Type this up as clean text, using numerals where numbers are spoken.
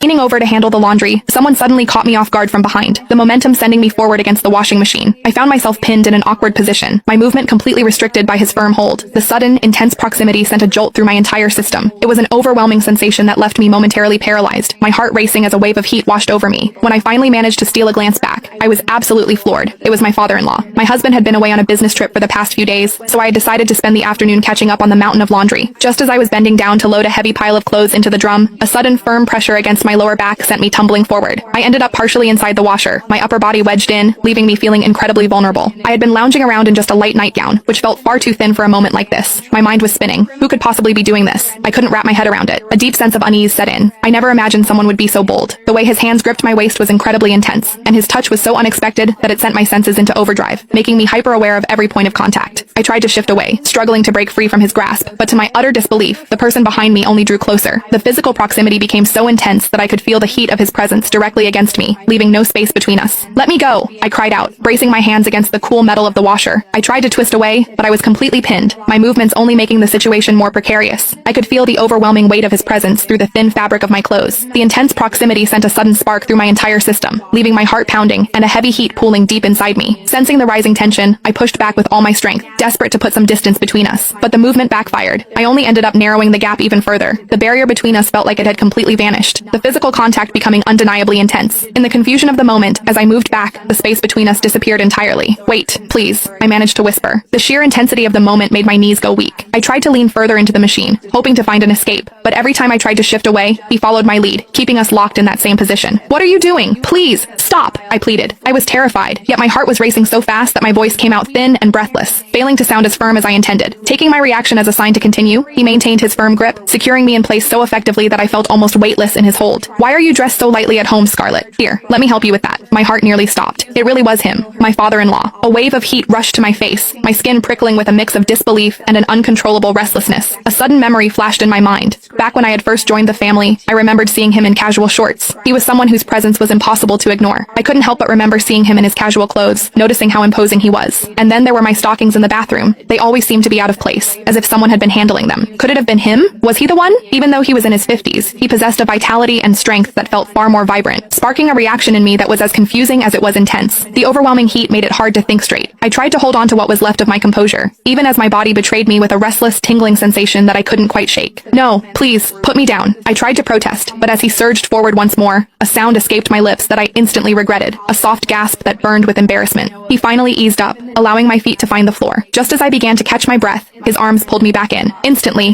Leaning over to handle the laundry, someone suddenly caught me off guard from behind, the momentum sending me forward against the washing machine. I found myself pinned in an awkward position, my movement completely restricted by his firm hold. The sudden, intense proximity sent a jolt through my entire system. It was an overwhelming sensation that left me momentarily paralyzed, my heart racing as a wave of heat washed over me. When I finally managed to steal a glance back, I was absolutely floored. It was my father-in-law. My husband had been away on a business trip for the past few days, so I had decided to spend the afternoon catching up on the mountain of laundry. Just as I was bending down to load a heavy pile of clothes into the drum, a sudden firm pressure against my lower back sent me tumbling forward. I ended up partially inside the washer, my upper body wedged in, leaving me feeling incredibly vulnerable. I had been lounging around in just a light nightgown, which felt far too thin for a moment like this. My mind was spinning. Who could possibly be doing this? I couldn't wrap my head around it. A deep sense of unease set in. I never imagined someone would be so bold. The way his hands gripped my waist was incredibly intense, and his touch was so unexpected that it sent my senses into overdrive, making me hyper-aware of every point of contact. I tried to shift away, struggling to break free from his grasp, but to my utter disbelief, the person behind me only drew closer. The physical proximity became so intense that I could feel the heat of his presence directly against me, leaving no space between us. "Let me go!" I cried out, bracing my hands against the cool metal of the washer. I tried to twist away, but I was completely pinned, my movements only making the situation more precarious. I could feel the overwhelming weight of his presence through the thin fabric of my clothes. The intense proximity sent a sudden spark through my entire system, leaving my heart pounding and a heavy heat pooling deep inside me. Sensing the rising tension, I pushed back with all my strength, desperate to put some distance between us. But the movement backfired. I only ended up narrowing the gap even further. The barrier between us felt like it had completely vanished, the physical contact becoming undeniably intense. In the confusion of the moment, as I moved back, the space between us disappeared entirely. "Wait, please," I managed to whisper. The sheer intensity of the moment made my knees go weak. I tried to lean further into the machine, hoping to find an escape, but every time I tried to shift away, he followed my lead, keeping us locked in that same position. "What are you doing? Please, stop!" I pleaded. I was terrified, yet my heart was racing so fast that my voice came out thin and breathless, failing to sound as firm as I intended. Taking my reaction as a sign to continue, he maintained his firm grip, securing me in place so effectively that I felt almost weightless in his hold. "Why are you dressed so lightly at home, Scarlett? Here, let me help you with that." My heart nearly stopped. It really was him, my father-in-law. A wave of heat rushed to my face, my skin prickling with a mix of disbelief and an uncontrollable restlessness. A sudden memory flashed in my mind. Back when I had first joined the family, I remembered seeing him in casual shorts. He was someone whose presence was impossible to ignore. I couldn't help but remember seeing him in his casual clothes, noticing how imposing he was. And then there were my stockings in the bathroom. They always seemed to be out of place, as if someone had been handling them. Could it have been him? Was he the one? Even though he was in his 50s, he possessed a vitality and strength that felt far more vibrant, sparking a reaction in me that was as confusing as it was intense. The overwhelming heat made it hard to think straight. I tried to hold on to what was left of my composure, even as my body betrayed me with a restless, tingling sensation that I couldn't quite shake. "No, please, put me down." I tried to protest, but as he surged forward once more, a sound escaped my lips that I instantly regretted, a soft gasp that burned with embarrassment. He finally eased up, allowing my feet to find the floor. Just as I began to catch my breath, his arms pulled me back in. Instantly,